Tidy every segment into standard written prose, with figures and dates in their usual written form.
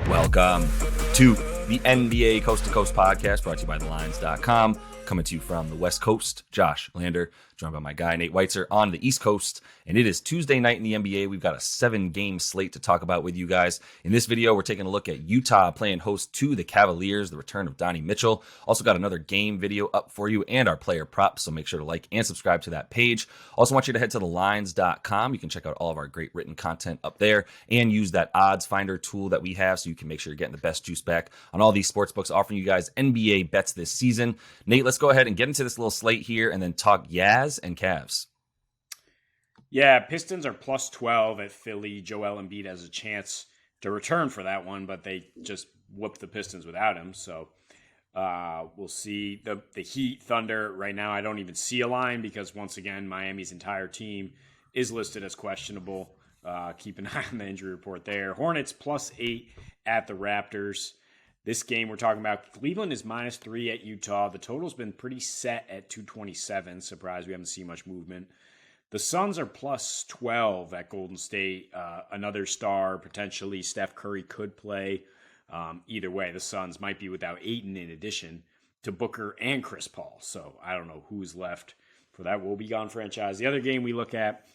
Welcome to the NBA Coast to Coast podcast brought to you by thelines.com. Coming to you from the West Coast, Josh Lander, joined by my guy, Nate Weitzer, on the East Coast. And it is Tuesday night in the NBA. We've got a 7-game slate to talk about with you guys. In this video, we're taking a look at Utah playing host to the Cavaliers, the return of Donnie Mitchell. Also got another game video up for you and our player props, so make sure to like and subscribe to that page. Also want you to head to thelines.com. You can check out all of our great written content up there and use that odds finder tool that we have so you can make sure you're getting the best juice back on all these sports books offering you guys NBA bets this season. Nate, let's go ahead and get into this little slate here and then talk Yaz and Cavs. Yeah, Pistons are plus 12 at Philly. Joel Embiid has a chance to return for that one, but they just whooped the Pistons without him. So we'll see. The Heat, Thunder, right now I don't even see a line because, once again, Miami's entire team is listed as questionable. Keep an eye on the injury report there. Hornets plus 8 at the Raptors. This game we're talking about, Cleveland is minus 3 at Utah. The total's been pretty set at 227. Surprised we haven't seen much movement. The Suns are plus 12 at Golden State. Another star, potentially Steph Curry could play. Either way, the Suns might be without Ayton in addition to Booker and Chris Paul. So I don't know who's left for that Will Be Gone franchise. The other game we look at,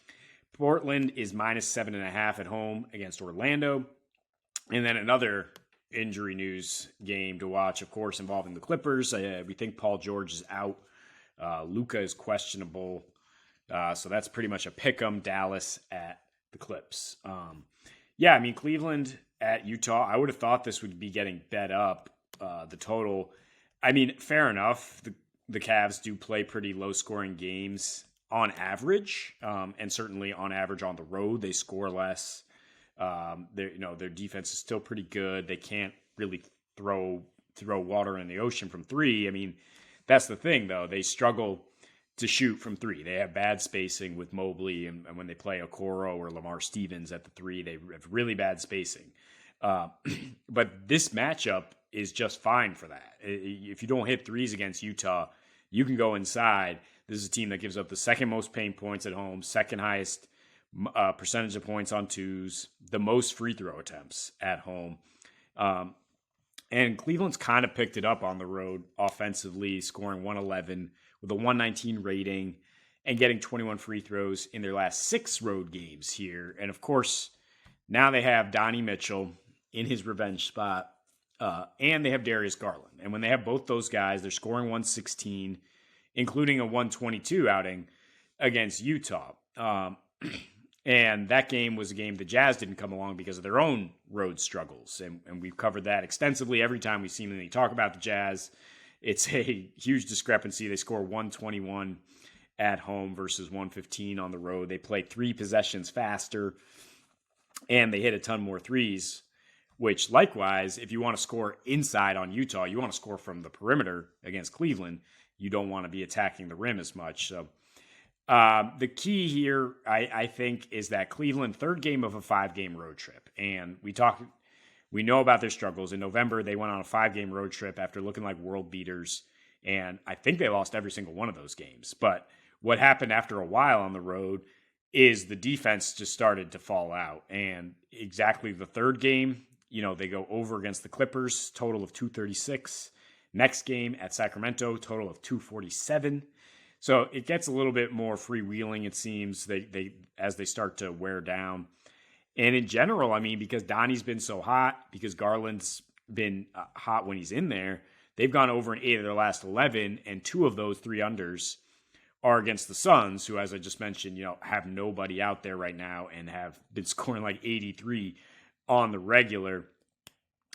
Portland is minus 7.5 at home against Orlando. And then another injury news game to watch, of course, involving the Clippers. We think Paul George is out. Luka is questionable. So that's pretty much a pick'em. Dallas at the Clips. Cleveland at Utah. I would have thought this would be getting bet up, the total. I mean, fair enough. The Cavs do play pretty low-scoring games on average, and certainly on average on the road. They score less. Their defense is still pretty good. They can't really throw water in the ocean from three. I mean, that's the thing, though. They struggle to shoot from three. They have bad spacing with Mobley, and when they play Okoro or Lamar Stevens at the three, they have really bad spacing. But this matchup is just fine for that. If you don't hit threes against Utah, you can go inside. This is a team that gives up the second most paint points at home, second highest percentage of points on twos, the most free throw attempts at home. And Cleveland's kind of picked it up on the road offensively, scoring 111 with a 119 rating and getting 21 free throws in their last 6 road games here. And of course, now they have Donnie Mitchell in his revenge spot, and they have Darius Garland. And when they have both those guys, they're scoring 116, including a 122 outing against Utah. And that game was a game the Jazz didn't come along because of their own road struggles. And we've covered that extensively every time we seemingly talk about the Jazz. It's a huge discrepancy. They score 121 at home versus 115 on the road. They play 3 possessions faster, and they hit a ton more threes, which likewise, if you want to score inside on Utah, you want to score from the perimeter against Cleveland. You don't want to be attacking the rim as much. So the key here, I think, is that Cleveland, third game of a 5-game road trip. And we know about their struggles. In November, they went on a 5-game road trip after looking like world beaters. And I think they lost every single one of those games. But what happened after a while on the road is the defense just started to fall out. And exactly the third game, they go over against the Clippers, total of 236. Next game at Sacramento, total of 247. So it gets a little bit more freewheeling, it seems, as they start to wear down. And in general, I mean, because Donnie's been so hot, because Garland's been hot when he's in there, they've gone over in 8 of their last 11, and 2 of those 3 unders are against the Suns, who, as I just mentioned, have nobody out there right now and have been scoring like 83 on the regular.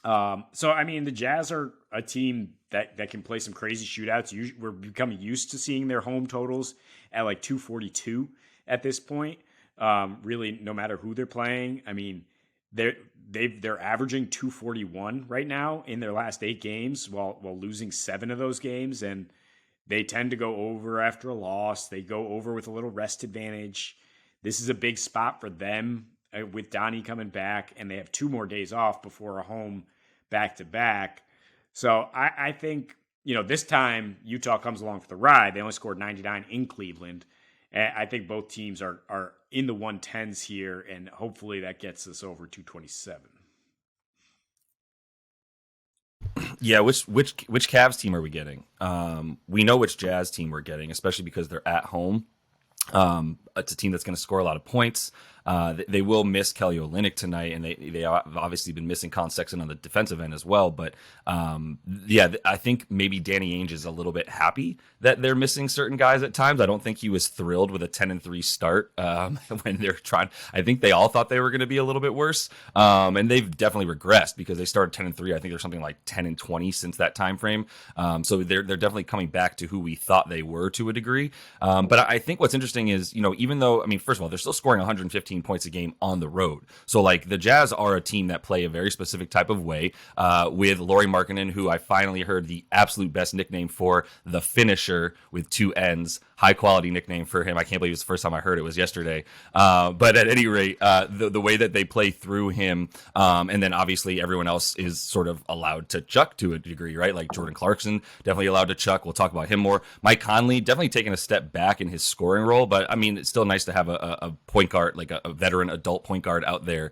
So, I mean, the Jazz are a team that can play some crazy shootouts. We're becoming used to seeing their home totals at like 242 at this point. Really, no matter who they're playing. I mean, they're averaging 241 right now in their last 8 games while losing 7 of those games. And they tend to go over after a loss. They go over with a little rest advantage. This is a big spot for them with Donnie coming back, and they have 2 more days off before a home back-to-back. So I think, this time Utah comes along for the ride. They only scored 99 in Cleveland. And I think both teams are in the 110s here, and hopefully that gets us over 227. Yeah, which Cavs team are we getting? We know which Jazz team we're getting, especially because they're at home. It's a team that's going to score a lot of points. They will miss Kelly Olynyk tonight, and they have obviously been missing Colin Sexton on the defensive end as well. But yeah, I think maybe Danny Ainge is a little bit happy that they're missing certain guys at times. I don't think he was thrilled with a 10-3 start when they're trying. I think they all thought they were going to be a little bit worse, and they've definitely regressed because they started 10-3. I think there's something like 10-20 since that time frame. So they're definitely coming back to who we thought they were to a degree. But I think what's interesting is, even though, first of all, they're still scoring 115 points a game on the road. So like the Jazz are a team that play a very specific type of way with Lauri Markkanen, who I finally heard the absolute best nickname for, the finisher with two N's. High quality nickname for him. I can't believe it's the first time I heard it was yesterday. But at any rate, the way that they play through him, and then obviously everyone else is sort of allowed to chuck to a degree, right? Like Jordan Clarkson, definitely allowed to chuck. We'll talk about him more. Mike Conley, definitely taking a step back in his scoring role, but it's still nice to have a point guard, like a veteran adult point guard out there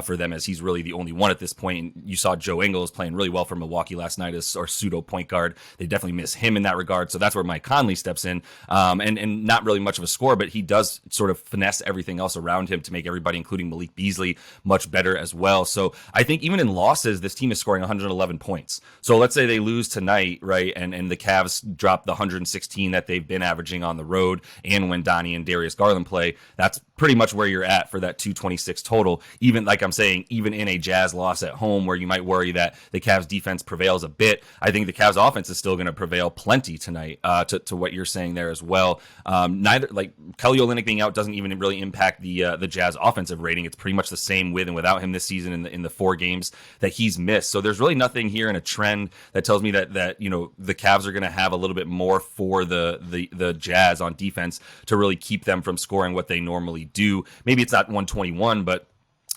for them, as he's really the only one at this point. You saw Joe Ingles playing really well for Milwaukee last night as our pseudo point guard. They definitely miss him in that regard. So that's where Mike Conley steps in. And not really much of a score, but he does sort of finesse everything else around him to make everybody, including Malik Beasley, much better as well. So I think even in losses, this team is scoring 111 points. So let's say they lose tonight, right? And the Cavs drop the 116 that they've been averaging on the road, and when Donnie and Darius Garland play, that's pretty much where you're at for that 226 total. Even like I'm saying, even in a Jazz loss at home where you might worry that the Cavs defense prevails a bit, I think the Cavs offense is still going to prevail plenty tonight to what you're saying there as well. Neither, like Kelly Olynyk being out doesn't even really impact the Jazz offensive rating. It's pretty much the same with and without him this season in the 4 games that he's missed. So there's really nothing here in a trend that tells me that the Cavs are going to have a little bit more for the Jazz on defense to really keep them from scoring what they normally do. Maybe it's not 121, but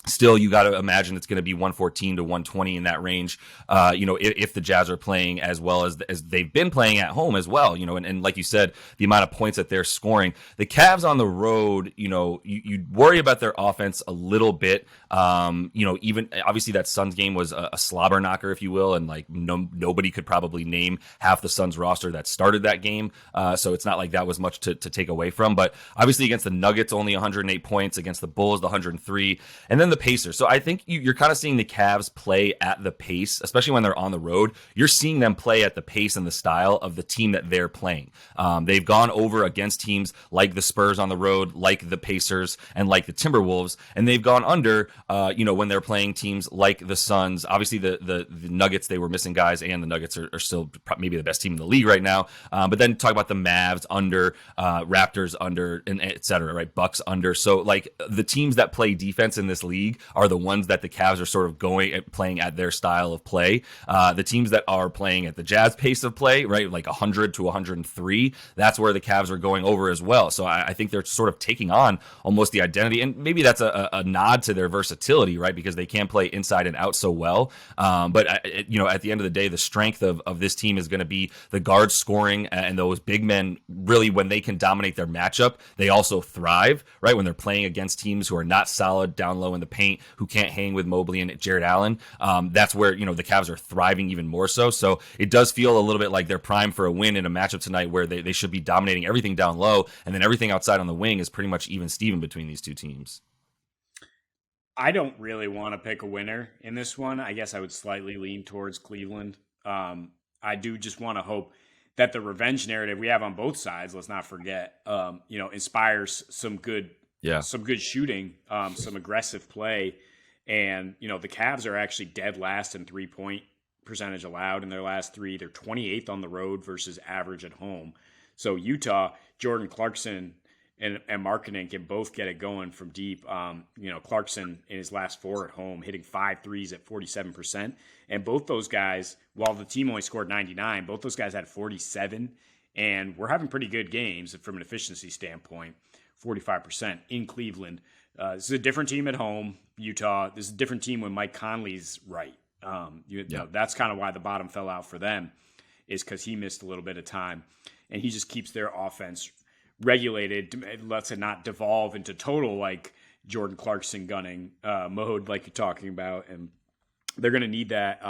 still, you got to imagine it's going to be 114 to 120 in that range, if the Jazz are playing as well as they've been playing at home as well, and like you said, the amount of points that they're scoring. The Cavs on the road, you worry about their offense a little bit. Even obviously that Suns game was a slobber knocker, if you will, and like nobody could probably name half the Suns roster that started that game. So it's not like that was much to take away from. But obviously against the Nuggets, only 108 points. Against the Bulls, the 103. And then the Pacers. So I think you're kind of seeing the Cavs play at the pace, especially when they're on the road. You're seeing them play at the pace and the style of the team that they're playing. They've gone over against teams like the Spurs on the road, like the Pacers, and like the Timberwolves, and they've gone under, when they're playing teams like the Suns. Obviously, the Nuggets, they were missing guys, and the Nuggets are still maybe the best team in the league right now. But then talk about the Mavs under, Raptors under, and et cetera, right? Bucks under. So like the teams that play defense in this league are the ones that the Cavs are sort of playing at their style of play. The teams that are playing at the Jazz pace of play, right, like 100 to 103, that's where the Cavs are going over as well. So I think they're sort of taking on almost the identity, and maybe that's a nod to their versatility, right, because they can play inside and out so well. But at the end of the day, the strength of this team is going to be the guards scoring, and those big men really, when they can dominate their matchup, they also thrive, right, when they're playing against teams who are not solid down low in the paint, who can't hang with Mobley and Jared Allen. That's where the Cavs are thriving even more so. So it does feel a little bit like they're primed for a win in a matchup tonight where they should be dominating everything down low, and then everything outside on the wing is pretty much even Steven between these two teams. I don't really want to pick a winner in this one. I guess I would slightly lean towards Cleveland. I do just want to hope that the revenge narrative we have on both sides, let's not forget, inspires some good shooting, some aggressive play. And, the Cavs are actually dead last in 3-point percentage allowed in their last 3. They're 28th on the road versus average at home. So Utah, Jordan Clarkson and Markkanen can both get it going from deep. Clarkson in his last 4 at home, hitting 5 threes at 47%. And both those guys, while the team only scored 99, both those guys had 47. And we're having pretty good games from an efficiency standpoint, 45% in Cleveland. This is a different team at home, Utah. This is a different team when Mike Conley's right. That's kind of why the bottom fell out for them, is because he missed a little bit of time. And he just keeps their offense regulated, lets it not devolve into total like Jordan Clarkson gunning mode like you're talking about. And they're going to need that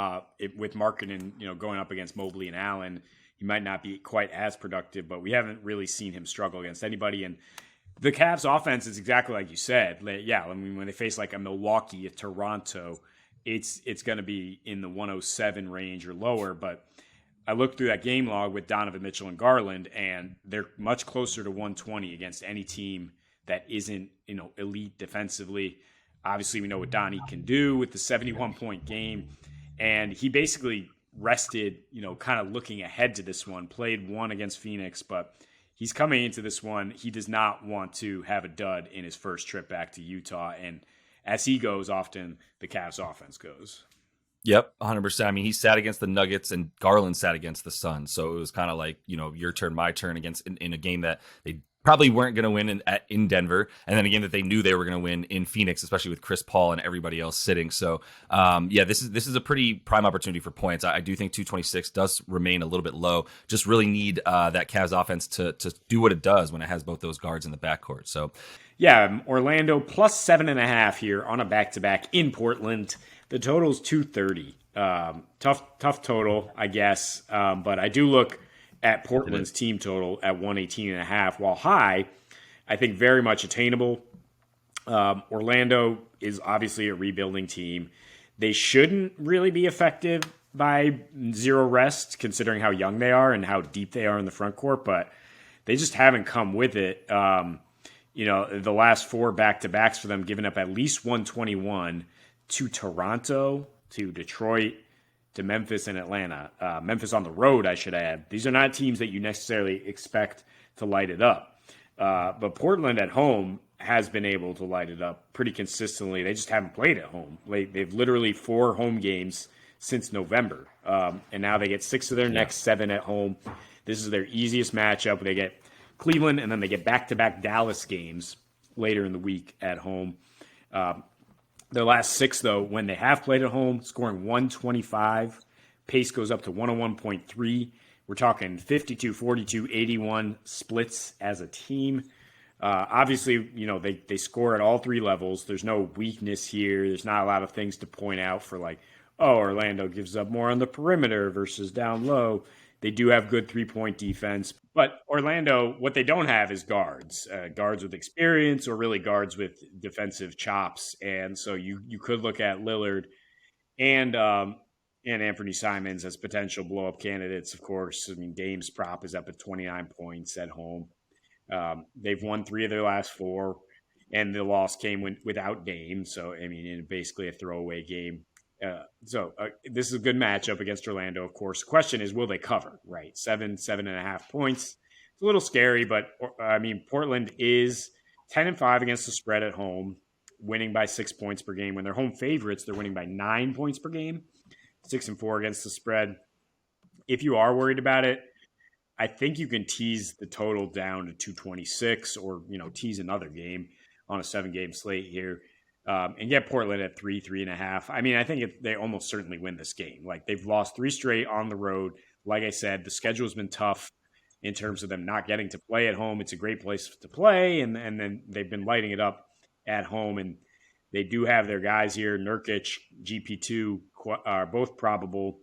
with Markkanen, going up against Mobley and Allen. He might not be quite as productive, but we haven't really seen him struggle against anybody. And the Cavs offense is exactly like you said. Yeah, I mean, when they face like a Milwaukee, a Toronto, it's going to be in the 107 range or lower. But I looked through that game log with Donovan Mitchell and Garland, and they're much closer to 120 against any team that isn't, elite defensively. Obviously, we know what Donnie can do with the 71-point game. And he basically rested, kind of looking ahead to this one, played one against Phoenix, but he's coming into this one. He does not want to have a dud in his first trip back to Utah. And as he goes, often the Cavs offense goes. Yep, 100%. I mean, he sat against the Nuggets and Garland sat against the Suns. So it was kind of like, your turn, my turn against in a game that they probably weren't going to win in Denver. And then a game that they knew they were going to win in Phoenix, especially with Chris Paul and everybody else sitting. So, this is a pretty prime opportunity for points. I do think 226 does remain a little bit low. Just really need that Cavs offense to do what it does when it has both those guards in the backcourt. So, yeah, Orlando plus 7.5 here on a back-to-back in Portland. The total's 230. Tough total, I guess. But I do look at Portland's team total at 118.5. While high, I think very much attainable. Orlando is obviously a rebuilding team. They shouldn't really be effective by zero rest, considering how young they are and how deep they are in the front court. But they just haven't come with it. The last 4 back-to-backs for them, giving up at least 121 to Toronto, to Detroit, to Memphis and Atlanta. Memphis on the road, I should add. These are not teams that you necessarily expect to light it up. But Portland at home has been able to light it up pretty consistently. They just haven't played at home. They've literally 4 home games since November. And now they get 6 of their next 7 at home. This is their easiest matchup. They get Cleveland, and then they get back-to-back Dallas games later in the week at home. Their last 6, though, when they have played at home, scoring 125. Pace goes up to 101.3. We're talking 52, 42, 81 splits as a team. Obviously, they score at all 3 levels. There's no weakness here. There's not a lot of things to point out for Orlando gives up more on the perimeter versus down low. They do have good 3-point defense. But Orlando, what they don't have is guards. Guards with experience or really guards with defensive chops. And so you could look at Lillard and Anthony Simons as potential blow-up candidates, of course. I mean, Dame's prop is up at 29 points at home. They've won 3 of their last 4, and the loss came without Dame. So, I mean, basically a throwaway game. This is a good matchup against Orlando, of course. The question is, will they cover, right? 7.5 points. It's a little scary, but Portland is 10-5 against the spread at home, winning by 6 points per game. When they're home favorites, they're winning by 9 points per game, 6-4 against the spread. If you are worried about it, I think you can tease the total down to 226 or, tease another game on a 7-game slate here. And get Portland at 3.5. I mean, I think they almost certainly win this game. They've lost 3 straight on the road. Like I said, the schedule has been tough in terms of them not getting to play at home. It's a great place to play, and then they've been lighting it up at home. And they do have their guys here, Nurkic, GP2, are both probable.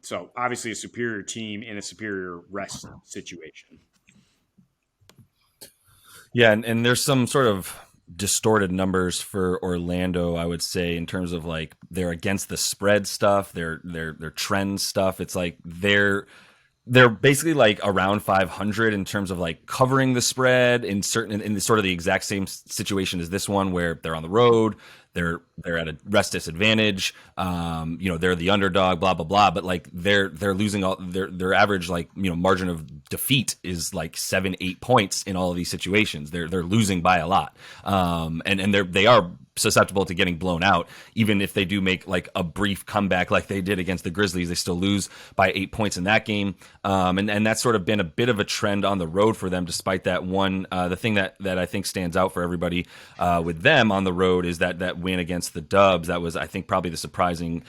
So obviously a superior team in a superior rest situation. Yeah, and there's some sort of distorted numbers for Orlando, I would say, in terms of their against the spread stuff, their trend stuff. It's they're basically around 500 in terms of covering the spread in sort of the exact same situation as this one, where they're on the road, they're at a rest disadvantage, they're the underdog, blah blah blah, but they're losing all their average margin of defeat is 7-8 points in all of these situations. They're losing by a lot, and they are susceptible to getting blown out. Even if they do make a brief comeback like they did against the Grizzlies, they still lose by 8 points in that game. And that's sort of been a bit of a trend on the road for them, despite that one. The thing that I think stands out for everybody with them on the road is that win against the Dubs. That was, I think, probably the surprising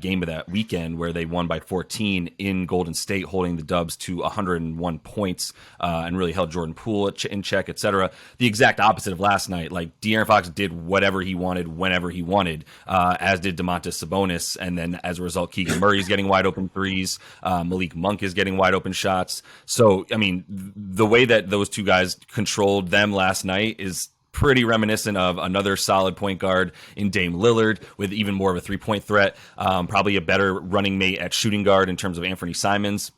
game of that weekend, where they won by 14 in Golden State, holding the Dubs to 101 points and really held Jordan Poole in check, etc. The exact opposite of last night. De'Aaron Fox did whatever he he wanted, whenever he wanted, as did Domantas Sabonis. And then as a result, Keegan Murray's getting wide open threes. Malik Monk is getting wide open shots. So, I mean, the way that those two guys controlled them last night is pretty reminiscent of another solid point guard in Dame Lillard with even more of a three-point threat, probably a better running mate at shooting guard in terms of Anthony Simons,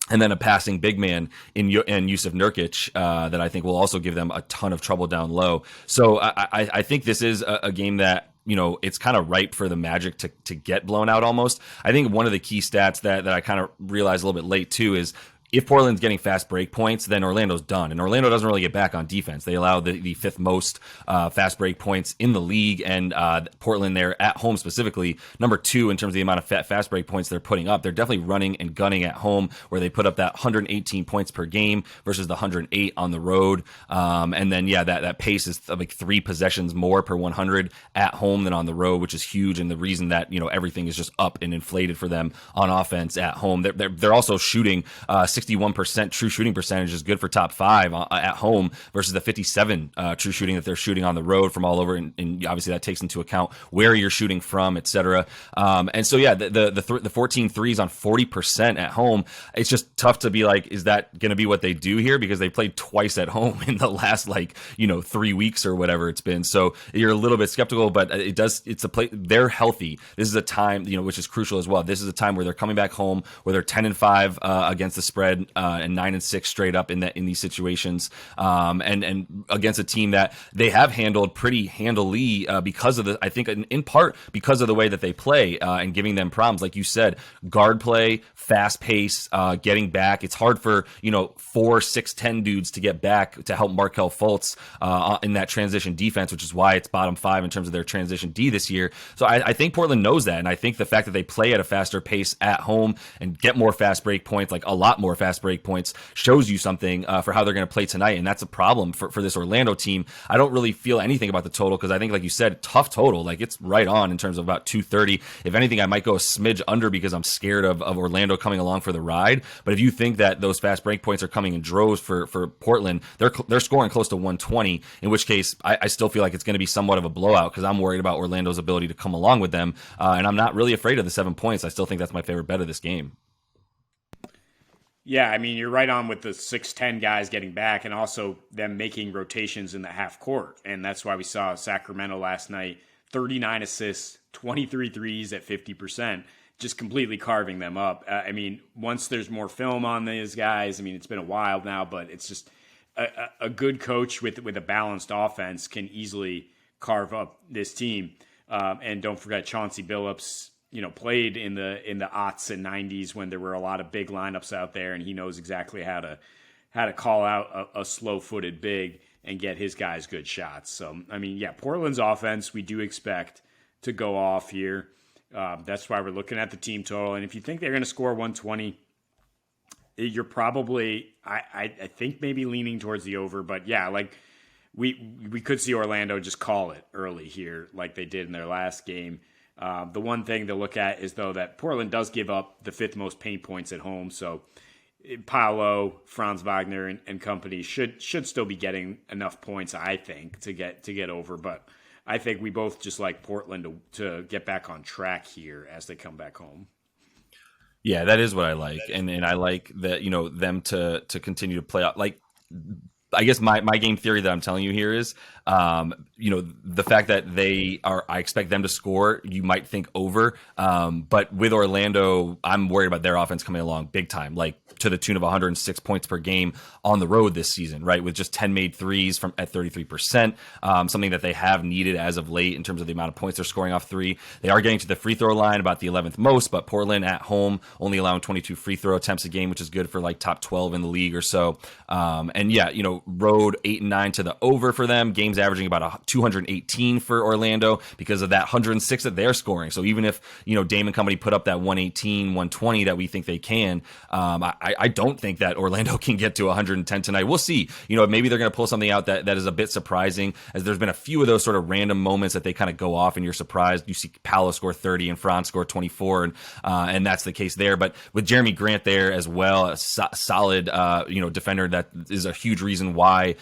and then a passing big man in Yusuf Nurkic that I think will also give them a ton of trouble down low. So I think this is a game that, you know, it's kind of ripe for the Magic to get blown out almost. I think one of the key stats that I kind of realized a little bit late too is if Portland's getting fast break points, then Orlando's done. And Orlando doesn't really get back on defense. They allow the fifth most fast break points in the league. And Portland, they're at home specifically, number 2 in terms of the amount of fast break points they're putting up. They're definitely running and gunning at home, where they put up that 118 points per game versus the 108 on the road. And then, yeah, that pace is like 3 possessions more per 100 at home than on the road, which is huge. And the reason that, you know, everything is just up and inflated for them on offense at home. They're also shooting 61% true shooting percentage is good for top 5 at home versus the 57 true shooting that they're shooting on the road from all over. And obviously that takes into account where you're shooting from, et cetera. And so, yeah, the 14 threes on 40% at home, it's just tough to be like, is that going to be what they do here? Because they played twice at home in the last 3 weeks or whatever it's been. So you're a little bit skeptical, but it's a play. They're healthy. This is a time, which is crucial as well. This is a time where they're coming back home, where they're 10-5 against the spread, and 9-6 straight up in these situations, and against a team that they have handled pretty handily because of I think in part because of the way that they play and giving them problems, like you said, guard play, fast pace, getting back. It's hard for 4, 6, 10 dudes to get back to help Markelle Fultz in that transition defense, which is why it's bottom 5 in terms of their transition D this year. So I think Portland knows that, and I think the fact that they play at a faster pace at home and get more fast break points, like a lot more fast break points, shows you something for how they're going to play tonight. And that's a problem for this Orlando team. I don't really feel anything about the total because I think, like you said, tough total. Like, it's right on in terms of about 230. If anything, I might go a smidge under because I'm scared of Orlando coming along for the ride. But if you think that those fast break points are coming in droves for Portland, they're scoring close to 120, in which case I still feel like it's going to be somewhat of a blowout because I'm worried about Orlando's ability to come along with them. And I'm not really afraid of the 7 points. I still think that's my favorite bet of this game. Yeah, I mean, you're right on with the 6'10 guys getting back and also them making rotations in the half court. And that's why we saw Sacramento last night, 39 assists, 23 threes at 50%, just completely carving them up. I mean, once there's more film on these guys, I mean, it's been a while now, but it's just a good coach with a balanced offense can easily carve up this team. And don't forget Chauncey Billups, played in the aughts and 90s when there were a lot of big lineups out there, and he knows exactly how to call out a slow-footed big and get his guys good shots. So, I mean, yeah, Portland's offense we do expect to go off here. That's why we're looking at the team total. And if you think they're going to score 120, you're probably, I think, maybe leaning towards the over. But yeah, like we could see Orlando just call it early here, like they did in their last game. The one thing to look at is, though, that Portland does give up the 5th most paint points at home. So Paolo, Franz Wagner, and company should still be getting enough points, I think, to get over. But I think we both just like Portland to get back on track here as they come back home. Yeah, that is what I like, and I like that them to continue to play out. Like, I guess my game theory that I'm telling you here is, the fact that I expect them to score, you might think over. But with Orlando, I'm worried about their offense coming along big time, like to the tune of 106 points per game on the road this season, right? With just 10 made threes at 33%, something that they have needed as of late in terms of the amount of points they're scoring off three. They are getting to the free throw line about the 11th most, but Portland at home only allowing 22 free throw attempts a game, which is good for like top 12 in the league or so. And yeah, road 8 and 9 to the over for them. Games averaging about 218 for Orlando because of that 106 that they're scoring. So even if Dame and company put up that 118, 120 that we think they can, I don't think that Orlando can get to 110 tonight. We'll see. Maybe they're going to pull something out that is a bit surprising, as there's been a few of those sort of random moments that they kind of go off and you're surprised. You see Paolo score 30 and Franz score 24, and that's the case there. But with Jeremy Grant there as well, a solid defender, that is a huge reason reason why,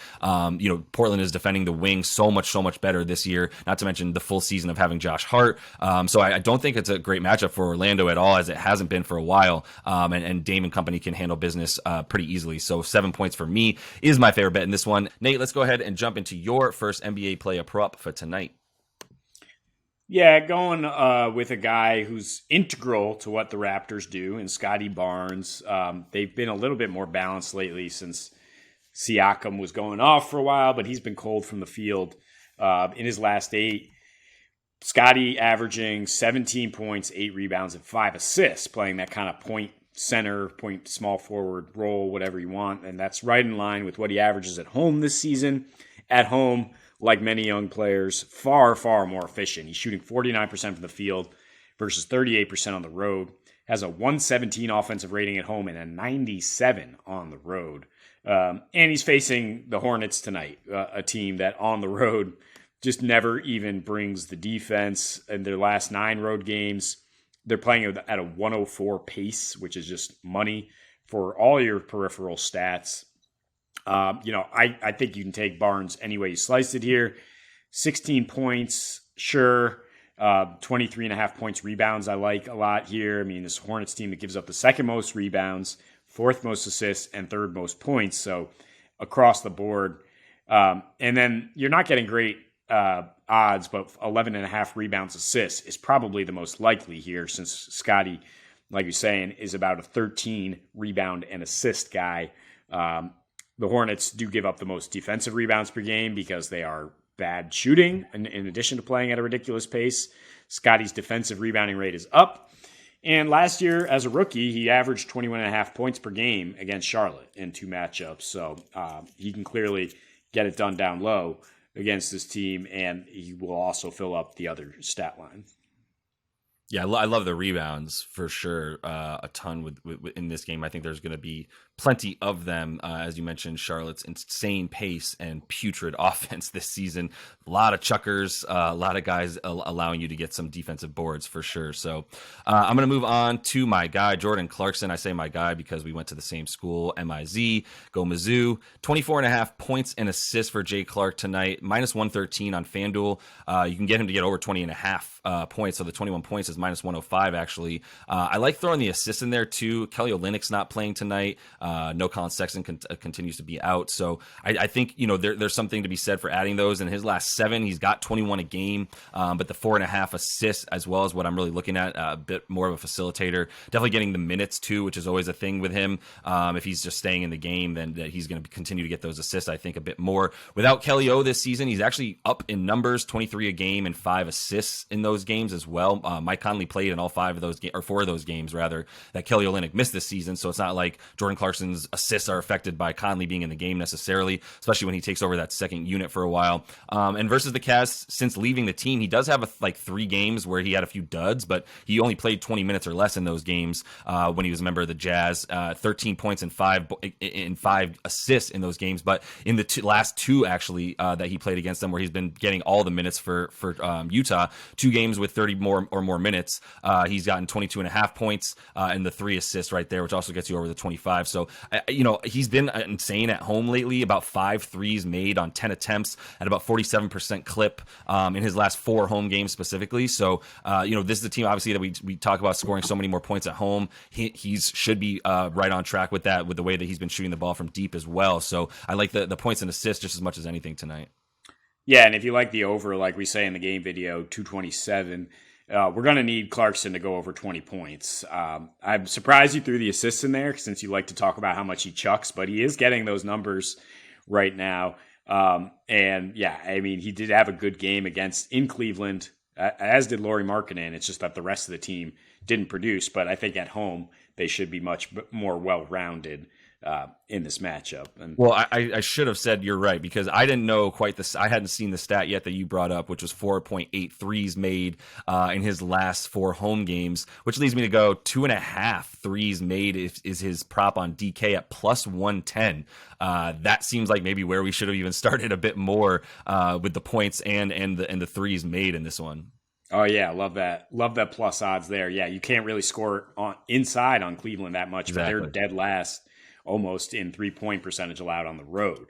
Portland is defending the wing so much better this year, not to mention the full season of having Josh Hart. So I don't think it's a great matchup for Orlando at all, as it hasn't been for a while. And Dame and company can handle business pretty easily. So 7 points for me is my favorite bet in this one. Nate, let's go ahead and jump into your first NBA play a prop for tonight. Yeah, going with a guy who's integral to what the Raptors do, and Scotty Barnes. They've been a little bit more balanced lately since Siakam was going off for a while, but he's been cold from the field in his last 8. Scotty averaging 17 points, 8 rebounds, and 5 assists, playing that kind of point center, point small forward role, whatever you want. And that's right in line with what he averages at home this season. At home, like many young players, far more efficient. He's shooting 49% from the field versus 38% on the road. Has a 117 offensive rating at home and a 97 on the road. And he's facing the Hornets tonight, a team that on the road just never even brings the defense. In their last 9 road games, they're playing at a 104 pace, which is just money for all your peripheral stats. I think you can take Barnes any way you slice it here. 16 points, sure. 23.5 points rebounds I like a lot here. I mean, this Hornets team that gives up the second most rebounds, 4th most assists, and 3rd most points. So across the board. And then you're not getting great odds, but 11.5 rebounds assists is probably the most likely here, since Scotty, like you're saying, is about a 13 rebound and assist guy. The Hornets do give up the most defensive rebounds per game because they are bad shooting, in addition to playing at a ridiculous pace. Scotty's defensive rebounding rate is up. And last year, as a rookie, he averaged 21.5 points per game against Charlotte in 2 matchups. So he can clearly get it done down low against this team, and he will also fill up the other stat line. Yeah, I love the rebounds for sure. A ton with in this game. I think there's going to be plenty of them. As you mentioned, Charlotte's insane pace and putrid offense this season. A lot of chuckers, a lot of guys allowing you to get some defensive boards for sure. So I'm going to move on to my guy, Jordan Clarkson. I say my guy because we went to the same school, MIZ. Go Mizzou. 24.5 points and assists for Jay Clark tonight. Minus 113 on FanDuel. You can get him to get over 20.5 points. So the 21 points is minus 105 actually. I like throwing the assist in there too. Kelly Olynyk's not playing tonight. No Colin Sexton continues to be out. So I think, there's something to be said for adding those. In his last 7, he's got 21 a game, but the 4.5 assists as well is what I'm really looking at. A bit more of a facilitator. Definitely getting the minutes too, which is always a thing with him. If he's just staying in the game, then he's going to continue to get those assists, I think, a bit more. Without Kelly O this season, he's actually up in numbers, 23 a game and 5 assists in those games as well. Mike Conley played in all 5 of those or 4 of those games rather that Kelly Olynyk missed this season. So it's not like Jordan Clarkson's assists are affected by Conley being in the game necessarily, especially when he takes over that second unit for a while. And versus the Cavs, since leaving the team, he does have 3 games where he had a few duds, but he only played 20 minutes or less in those games when he was a member of the Jazz. 13 points and 5 assists in those games, but in the last 2 actually that he played against them, where he's been getting all the minutes for Utah, 2 games with 30 more minutes. He's gotten 22.5 points and the 3 assists right there, which also gets you over the 25. So, he's been insane at home lately, about 5 threes made on 10 attempts at about 47% clip in his last 4 home games specifically. So, this is a team obviously that we talk about scoring so many more points at home. He should be right on track with that, with the way that he's been shooting the ball from deep as well. So I like the points and assists just as much as anything tonight. Yeah, and if you like the over, like we say in the game video, 227, we're going to need Clarkson to go over 20 points. I'm surprised you threw the assists in there since you like to talk about how much he chucks, but he is getting those numbers right now. And yeah, I mean, he did have a good game in Cleveland, as did Lauri Markkanen. It's just that the rest of the team didn't produce, but I think at home they should be much more well-rounded in this matchup. And well, I should have said you're right, because I didn't know quite this. I hadn't seen the stat yet that you brought up, which was 4.8 threes made in his last 4 home games, which leads me to go 2.5 threes made is his prop on DK at plus 110. That seems like maybe where we should have even started a bit more with the points and the threes made in this one. Oh yeah, love that plus odds there. Yeah, you can't really score inside on Cleveland that much, exactly. But they're dead last almost in 3-point percentage allowed on the road.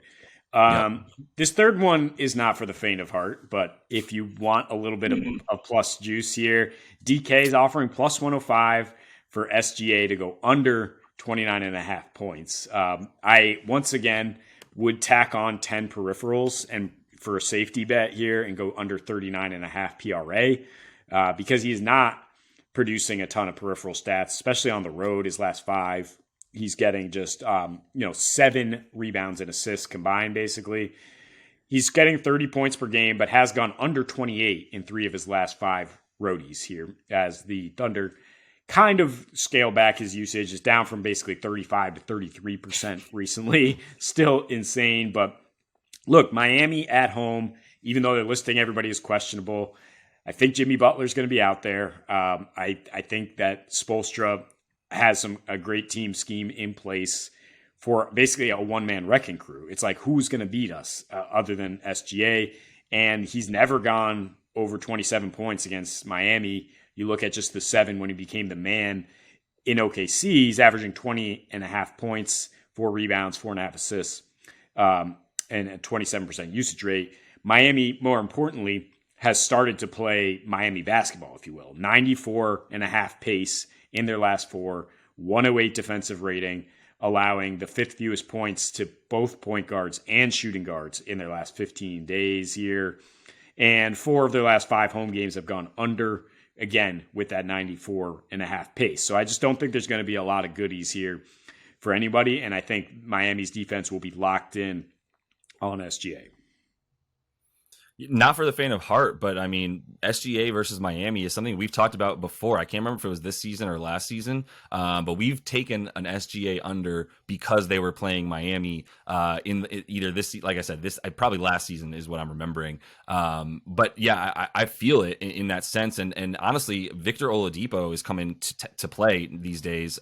This third one is not for the faint of heart, but if you want a little bit of plus juice here, DK is offering plus 105 for SGA to go under 29.5 points. I, once again, would tack on 10 peripherals and for a safety bet here and go under 39.5 PRA because he's not producing a ton of peripheral stats, especially on the road. His last 5, he's getting just 7 rebounds and assists combined, basically. He's getting 30 points per game, but has gone under 28 in 3 of his last 5 roadies here, as the Thunder kind of scale back his usage. Is down from basically 35 to 33% recently. Still insane, but look, Miami at home, even though they're listing everybody as questionable, I think Jimmy Butler's going to be out there. I think that Spoelstra has a great team scheme in place for basically a one-man wrecking crew. It's like, who's going to beat us other than SGA? And he's never gone over 27 points against Miami. You look at just the 7 when he became the man in OKC, he's averaging 20.5 points, 4 rebounds, 4.5 assists, and a 27% usage rate. Miami, more importantly, has started to play Miami basketball, if you will. 94.5 pace in their last 4, 108 defensive rating, allowing the 5th fewest points to both point guards and shooting guards in their last 15 days here. And 4 of their last 5 home games have gone under, again, with that 94.5 pace. So I just don't think there's going to be a lot of goodies here for anybody. And I think Miami's defense will be locked in on SGA. Not for the faint of heart, but I mean, SGA versus Miami is something we've talked about before. I can't remember if it was this season or last season, but we've taken an SGA under because they were playing Miami in either this, like I said, probably last season is what I'm remembering. But yeah, I feel it in that sense. And honestly, Victor Oladipo is coming to play these days.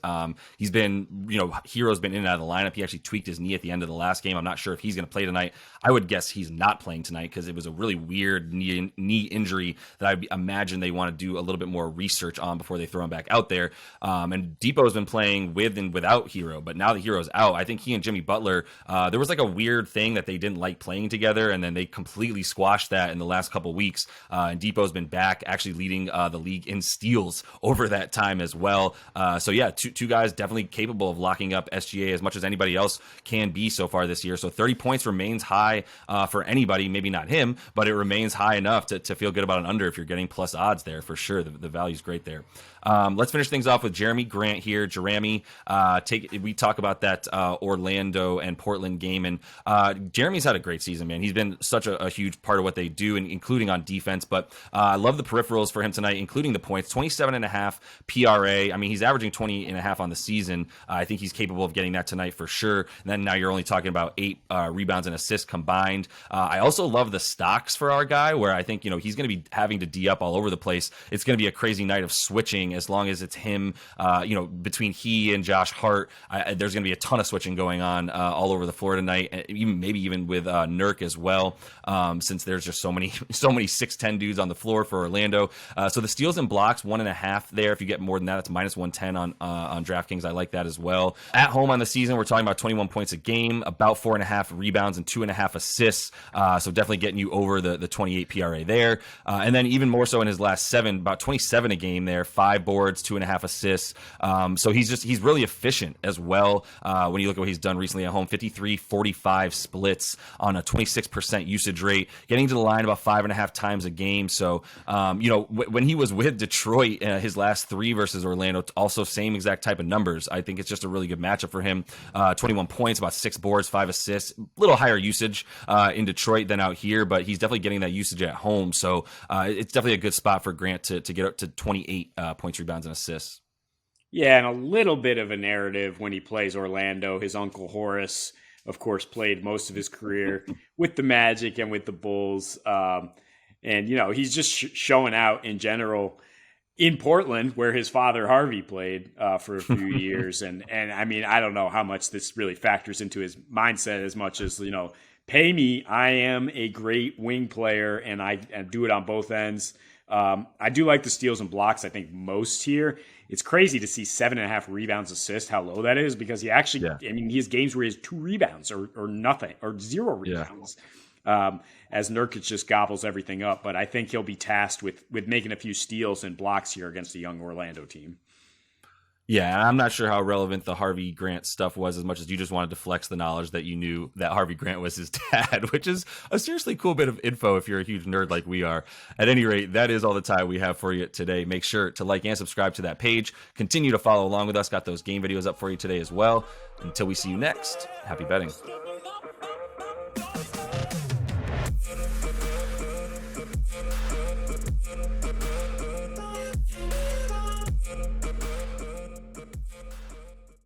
He's been, Hero's been in and out of the lineup. He actually tweaked his knee at the end of the last game. I'm not sure if he's going to play tonight. I would guess he's not playing tonight because it was a really weird knee injury that I imagine they want to do a little bit more research on before they throw him back out there. And Depot's been playing with and without Hero, but now that Hero's out, I think he and Jimmy Butler, there was like a weird thing that they didn't like playing together, and then they completely squashed that in the last couple weeks. And Depot's been back, actually leading the league in steals over that time as well. So yeah, two guys definitely capable of locking up SGA as much as anybody else can be so far this year. So 30 points remains high for anybody, maybe not him, but it remains high enough to feel good about an under if you're getting plus odds there for sure. The value's great there. Let's finish things off with Jeremy Grant here. Jeremy, we talk about that Orlando and Portland game, and Jeremy's had a great season, man. He's been such a huge part of what they do, and including on defense. But I love the peripherals for him tonight, including the points. 27.5 PRA. I mean, he's averaging 20.5 on the season. I think he's capable of getting that tonight for sure. And then now you're only talking about 8 rebounds and assists combined. I also love the stocks for our guy, where I think he's going to be having to D up all over the place. It's going to be a crazy night of switching as long as it's him. Between he and Josh Hart, there's going to be a ton of switching going on all over the floor tonight, and maybe even with Nurk as well, since there's just so many 6'10" dudes on the floor for Orlando. So the steals and blocks 1.5 there. If you get more than that, it's minus 110 on DraftKings. I like that as well. At home on the season, we're talking about 21 points a game, about 4.5 rebounds and 2.5 assists. So definitely getting you over the 28 PRA there. And then even more so in his last 7, about 27 a game there, 5 boards, 2.5 assists. So he's really efficient as well. When you look at what he's done recently at home, 53-45 splits on a 26% usage rate, getting to the line about 5.5 times a game. So, when he was with Detroit, his last 3 versus Orlando, also same exact type of numbers. I think it's just a really good matchup for him. 21 points, about 6 boards, 5 assists, a little higher usage in Detroit than out here, but he's definitely getting that usage at home. So it's definitely a good spot for Grant to get up to 28 points, rebounds, and assists. Yeah, and a little bit of a narrative when he plays Orlando. His uncle Horace, of course, played most of his career with the Magic and with the Bulls. And he's just showing out in general in Portland, where his father Harvey played for a few years. And I mean, I don't know how much this really factors into his mindset as much as, pay me. I am a great wing player, and I do it on both ends. I do like the steals and blocks, I think, most here. it's crazy to see 7.5 rebounds, assists, how low that is, because he actually, I mean, he has games where he has 2 rebounds or nothing or 0 rebounds. As Nurkic just gobbles everything up. But I think he'll be tasked with making a few steals and blocks here against the young Orlando team. Yeah, and I'm not sure how relevant the Harvey Grant stuff was, as much as you just wanted to flex the knowledge that you knew that Harvey Grant was his dad, which is a seriously cool bit of info if you're a huge nerd like we are. At any rate, that is all the time we have for you today. Make sure to like and subscribe to that page. Continue to follow along with us. Got those game videos up for you today as well. Until we see you next, happy betting.